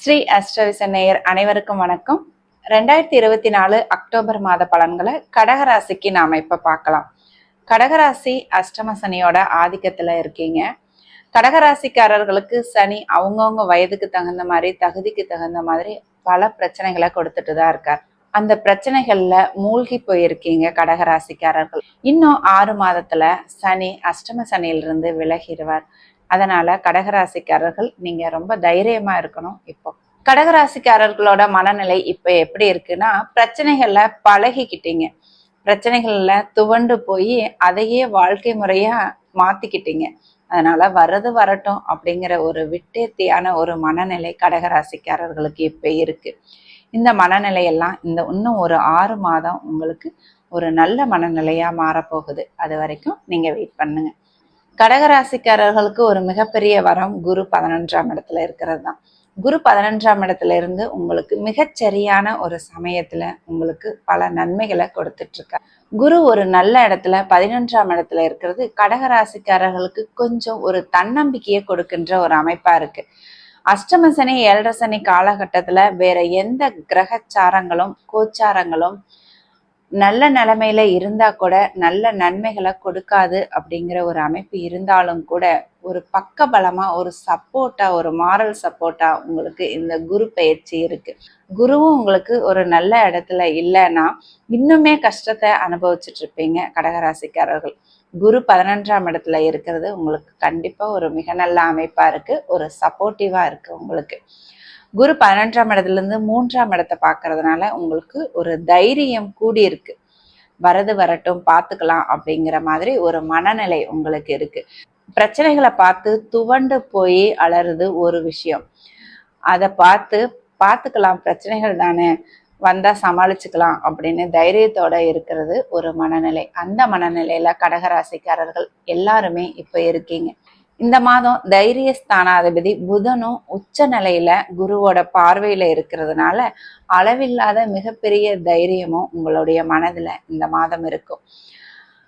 ஸ்ரீ அஷ்டவிசன் நேயர் அனைவருக்கும் வணக்கம். 2024 அக்டோபர் மாத பலன்களை கடகராசிக்கு நாம இப்ப பார்க்கலாம். கடகராசி அஷ்டம சனியோட ஆதிக்கத்துல இருக்கீங்க. கடகராசிக்காரர்களுக்கு சனி அவங்கவுங்க வயதுக்கு தகுந்த மாதிரி, தகுதிக்கு தகுந்த மாதிரி பல பிரச்சனைகளை கொடுத்துட்டு தான் இருக்கார். அந்த பிரச்சனைகள்ல மூழ்கி போயிருக்கீங்க கடகராசிக்காரர்கள். இன்னும் 6 மாதத்துல சனி அஷ்டம சனியிலிருந்து விலகிடுவார். அதனால கடகராசிக்காரர்கள் நீங்க ரொம்ப தைரியமா இருக்கணும். இப்போ கடகராசிக்காரர்களோட மனநிலை இப்ப எப்படி இருக்குன்னா, பிரச்சனைகள்ல பழகிக்கிட்டீங்க, பிரச்சனைகள்ல துவண்டு போய் அதையே வாழ்க்கை முறையா மாத்திக்கிட்டீங்க. அதனால வர்றது வரட்டும் அப்படிங்கிற ஒரு விட்டேத்தியான ஒரு மனநிலை கடகராசிக்காரர்களுக்கு இப்ப இருக்கு. இந்த மனநிலையெல்லாம் இன்னும் ஒரு 6 மாதம் உங்களுக்கு ஒரு நல்ல மனநிலையா மாறப்போகுது. அது வரைக்கும் நீங்க வெயிட் பண்ணுங்க. கடகராசிக்காரர்களுக்கு ஒரு மிகப்பெரிய வரம் குரு 11ஆம் இடத்துல இருக்கிறது தான். குரு 11ஆம் இடத்துல இருந்து உங்களுக்கு மிகச்சரியான ஒரு சமயத்துல உங்களுக்கு பல நன்மைகளை கொடுத்துட்டு இருக்க. குரு ஒரு நல்ல இடத்துல 11ஆம் இடத்துல இருக்கிறது கடகராசிக்காரர்களுக்கு கொஞ்சம் ஒரு தன்னம்பிக்கையை கொடுக்கின்ற ஒரு அமைப்பா இருக்கு. அஷ்டம சனி 7.5 சனி காலகட்டத்துல வேற எந்த கிரகச்சாரங்களும் கோச்சாரங்களும் நல்ல நிலைமையில இருந்தா கூட நல்ல நன்மைகளை கொடுக்காது அப்படிங்கிற ஒரு அமைப்பு இருந்தாலும் கூட ஒரு பக்க பலமா, ஒரு சப்போர்ட்டா, ஒரு மாரல் சப்போர்ட்டா உங்களுக்கு இந்த குரு பயிற்சி இருக்கு. குருவும் உங்களுக்கு ஒரு நல்ல இடத்துல இல்லைன்னா இன்னுமே கஷ்டத்தை அனுபவிச்சுட்டு இருப்பீங்க கடகராசிக்காரர்கள். குரு 11ஆம் இடத்துல இருக்கிறது உங்களுக்கு கண்டிப்பா ஒரு மிக நல்ல அமைப்பா இருக்கு, ஒரு சப்போர்ட்டிவா இருக்கு. உங்களுக்கு குரு 11ஆம் இடத்துல இருந்து 3ஆம் இடத்தை பார்க்கறதுனால உங்களுக்கு ஒரு தைரியம் கூடி இருக்கு. வரது வரட்டும் பார்த்துக்கலாம் அப்படிங்கிற மாதிரி ஒரு மனநிலை உங்களுக்கு இருக்கு. பிரச்சனைகளை பார்த்து துவண்டு போய் அலறுது ஒரு விஷயம். அதை பார்த்துக்கலாம், பிரச்சனைகள் தானே, வந்தா சமாளிச்சுக்கலாம் அப்படின்னு தைரியத்தோட இருக்கிறது ஒரு மனநிலை. அந்த மனநிலையில கடகராசிக்காரர்கள் எல்லாருமே இப்ப இருக்கீங்க. இந்த மாதம் தைரிய ஸ்தானாதிபதி புதனும் உச்ச நிலையில குருவோட பார்வையில இருக்கிறதுனால அளவில்லாத மிகப்பெரிய தைரியமும் உங்களுடைய மனதுல இந்த மாதம் இருக்கும்.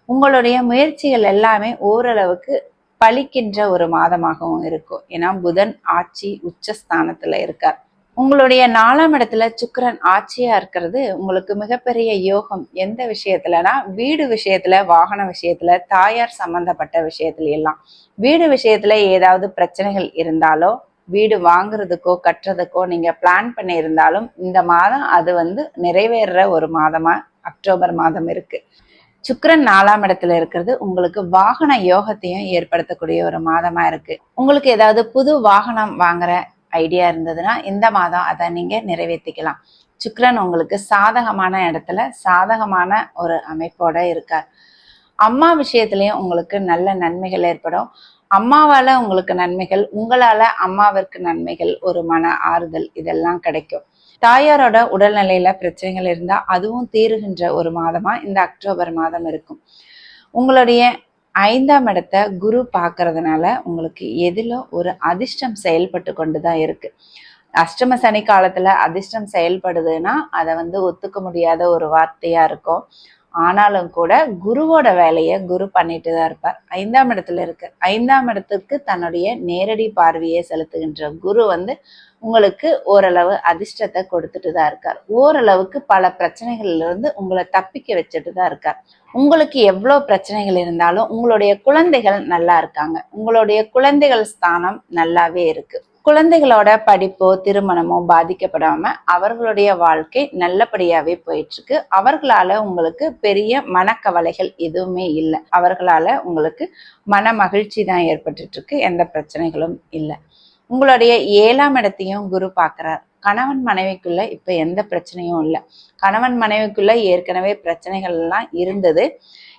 உங்களுடைய முயற்சிகள் எல்லாமே ஓரளவுக்கு பலிக்கின்ற ஒரு மாதமாகவும் இருக்கும். ஏன்னா புதன் ஆட்சி உச்சஸ்தானத்துல இருக்கார். உங்களுடைய 4ஆம் இடத்துல சுக்கிரன் ஆட்சியா இருக்கிறது உங்களுக்கு மிகப்பெரிய யோகம். எந்த விஷயத்துலனா வீடு விஷயத்துல, வாகன விஷயத்துல, தாயார் சம்பந்தப்பட்ட விஷயத்துல எல்லாம். வீடு விஷயத்துல ஏதாவது பிரச்சனைகள் இருந்தாலோ, வீடு வாங்குறதுக்கோ கட்டுறதுக்கோ நீங்க பிளான் பண்ணி இருந்தாலும் இந்த மாதம் அது நிறைவேற ஒரு மாதமா அக்டோபர் மாதம் இருக்கு. சுக்கிரன் 4ஆம் இடத்துல இருக்கிறது உங்களுக்கு வாகன யோகத்தையும் ஏற்படுத்தக்கூடிய ஒரு மாதமா இருக்கு. உங்களுக்கு ஏதாவது புது வாகனம் வாங்குற ஐடியா இருந்ததுன்னா இந்த மாதம் அதை நீங்க நிறைவேற்றிக்கலாம். சுக்கிரன் உங்களுக்கு சாதகமான இடத்துல சாதகமான ஒரு அமைப்போட இருக்கார். அம்மா விஷயத்திலயும் உங்களுக்கு நல்ல நன்மைகள் ஏற்படும். அம்மாவால உங்களுக்கு நன்மைகள், உங்களால அம்மாவிற்கு நன்மைகள், ஒரு மன ஆறுதல், இதெல்லாம் கிடைக்கும். தாயாரோட உடல்நிலையில பிரச்சனைகள் இருந்தா அதுவும் தீருகின்ற ஒரு மாதமா இந்த அக்டோபர் மாதம் இருக்கும். உங்களுடைய 5ஆம் இடத்தை குரு பார்க்கறதுனால உங்களுக்கு எதில ஒரு அதிர்ஷ்டம் செயல்பட்டு கொண்டுதான் இருக்கு. அஷ்டம சனி காலத்துல அதிர்ஷ்டம் செயல்படுதுன்னா அதை ஒத்துக்க முடியாத ஒரு வார்த்தையா இருக்கும். ஆனாலும் கூட குருவோட வேலையை குரு பண்ணிட்டு தான் இருப்பார். 5ஆம் இடத்துல இருக்கு. 5ஆம் இடத்துக்கு தன்னுடைய நேரடி பார்வையை செலுத்துகின்ற குரு உங்களுக்கு ஓரளவு அதிர்ஷ்டத்தை கொடுத்துட்டு தான் இருக்கார். ஓரளவுக்கு பல பிரச்சனைகள்ல இருந்து உங்களை தப்பிக்க வச்சுட்டு தான் இருக்கார். உங்களுக்கு எவ்வளவு பிரச்சனைகள் இருந்தாலும் உங்களுடைய குழந்தைகள் நல்லா இருக்காங்க. உங்களுடைய குழந்தைகள் ஸ்தானம் நல்லாவே இருக்கு. குழந்தைகளோட படிப்போ திருமணமோ பாதிக்கப்படாம அவர்களுடைய வாழ்க்கை நல்லபடியாவே போயிட்டு இருக்கு. அவர்களால உங்களுக்கு பெரிய மனக்கவலைகள் எதுவுமே இல்லை. அவர்களால உங்களுக்கு மன மகிழ்ச்சி தான் ஏற்பட்டு இருக்கு. எந்த பிரச்சனைகளும் இல்லை. உங்களுடைய 7ஆம் இடத்தையும் குரு பார்க்கிறார். கணவன் மனைவிக்குள்ள இப்ப எந்த பிரச்சனையும் இல்லை. கணவன் மனைவிக்குள்ள ஏற்கனவே பிரச்சனைகள் எல்லாம் இருந்தது.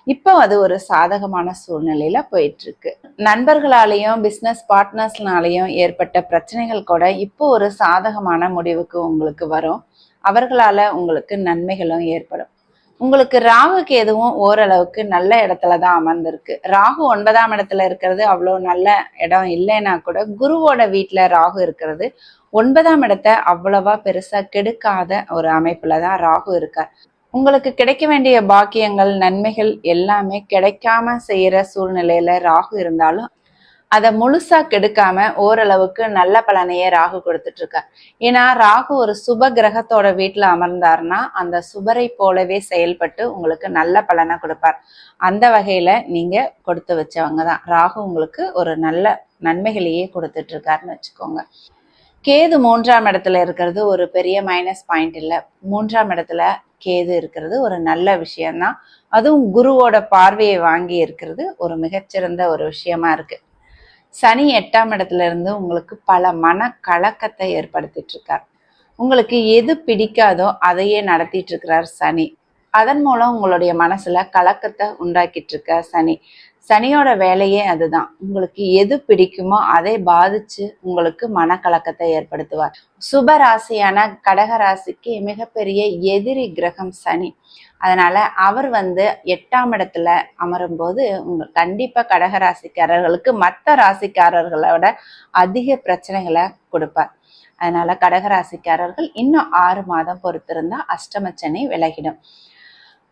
இப்போ அது ஒரு சாதகமான சூழ்நிலையில போயிட்டு இருக்கு. நண்பர்களாலையும் பிசினஸ் பார்ட்னர்ஸ்னாலையும் ஏற்பட்ட பிரச்சனைகள் கூட இப்போ ஒரு சாதகமான முடிவுக்கு உங்களுக்கு வரும். அவர்களால உங்களுக்கு நன்மைகளும் ஏற்படும். உங்களுக்கு ராகுக்கு எதுவும் ஓரளவுக்கு நல்ல இடத்துலதான் அமர்ந்திருக்கு. ராகு 9ஆம் இடத்துல இருக்கிறது அவ்வளோ நல்ல இடம் இல்லைன்னா கூட குருவோட வீட்டுல ராகு இருக்கிறது 9ஆம் இடத்தை அவ்வளவா பெருசா கெடுக்காத ஒரு அமைப்புலதான் ராகு இருக்கார். உங்களுக்கு கிடைக்க வேண்டிய பாக்கியங்கள், நன்மைகள் எல்லாமே கிடைக்காம செய்யற சூழ்நிலையில ராகு இருந்தாலும் அதை முழுசா கெடுக்காம ஓரளவுக்கு நல்ல பலனையே ராகு கொடுத்துட்டு இருக்கார். ஏன்னா ராகு ஒரு சுப கிரகத்தோட வீட்டுல அமர்ந்தாருன்னா அந்த சுபரை போலவே செயல்பட்டு உங்களுக்கு நல்ல பலனை கொடுப்பார். அந்த வகையில நீங்க கொடுத்து வச்சவங்க தான். ராகு உங்களுக்கு ஒரு நல்ல நன்மைகளையே கொடுத்துட்டு இருக்காருன்னு வச்சுக்கோங்க. கேது 3ஆம் இடத்துல இருக்கிறது ஒரு பெரிய மைனஸ் பாயிண்ட் இல்லை. 3ஆம் இடத்துல கேது இருக்கிறது ஒரு நல்ல விஷயம்தான். அதுவும் குருவோட பார்வையை வாங்கி இருக்கிறது ஒரு மிகச்சிறந்த ஒரு விஷயமா இருக்கு. சனி 8ஆம் இடத்துல இருந்து உங்களுக்கு பல மன கலக்கத்தை ஏற்படுத்திட்டு இருக்கார். உங்களுக்கு எது பிடிக்காதோ அதையே நடத்திட்டு இருக்கிறார் சனி. அதன் மூலம் உங்களுடைய மனசுல கலக்கத்தை உண்டாக்கிட்டு இருக்க சனி. சனியோட வேலையே அதுதான். உங்களுக்கு எது பிடிக்குமோ அதை பாதிச்சு உங்களுக்கு மனக்கலக்கத்தை ஏற்படுத்துவார். சுப ராசியான கடக ராசிக்கு மிகப்பெரிய எதிரி கிரகம் சனி. அதனால அவர் 8ஆம் இடத்துல அமரும் போது கண்டிப்பா கடக ராசிக்காரர்களுக்கு மற்ற ராசிக்காரர்களோட அதிக பிரச்சனைகளை கொடுப்பார். அதனால கடக ராசிக்காரர்கள் இன்னும் 6 மாதம் பொறுத்திருந்தா அஷ்டம சனி விலகிடும்.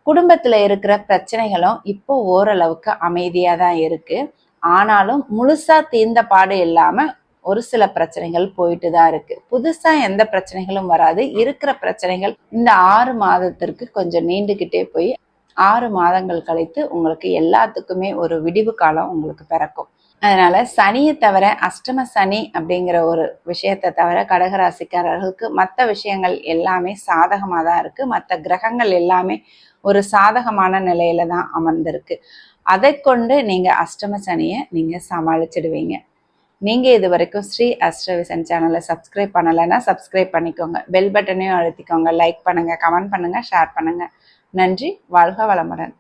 குடும்பத்துல இருக்கிற பிரச்சனைகளும் இப்போ ஓரளவுக்கு அமைதியா தான் இருக்கு. ஆனாலும் முழுசா தீர்ந்த பாடு இல்லாம ஒரு சில பிரச்சனைகள் போயிட்டு தான் இருக்கு. புதுசா எந்த பிரச்சனைகளும் வராது. இருக்கிற பிரச்சனைகள் இந்த 6 மாதத்திற்கு கொஞ்சம் நீண்டுகிட்டே போய் 6 மாதங்கள் கழித்து உங்களுக்கு எல்லாத்துக்குமே ஒரு விடிவு காலம் உங்களுக்கு பிறக்கும். அதனால சனியை தவிர அஷ்டம சனி அப்படிங்கிற ஒரு விஷயத்தை தவிர கடகராசிக்காரர்களுக்கு மற்ற விஷயங்கள் எல்லாமே சாதகமாக தான் இருக்கு. மற்ற கிரகங்கள் எல்லாமே ஒரு சாதகமான நிலையில தான் அமர்ந்திருக்கு. அதை கொண்டு நீங்க அஷ்டம சனியை நீங்க சமாளிச்சிடுவீங்க. நீங்க இது வரைக்கும் ஸ்ரீ அஸ்ட்ரோவிஷன் சேனலை சப்ஸ்கிரைப் பண்ணலைன்னா சப்ஸ்கிரைப் பண்ணிக்கோங்க. பெல் பட்டனையும் அழுத்திக்கோங்க. லைக் பண்ணுங்க, கமெண்ட் பண்ணுங்க, ஷேர் பண்ணுங்க. நன்றி. வாழ்க வளமுடன்.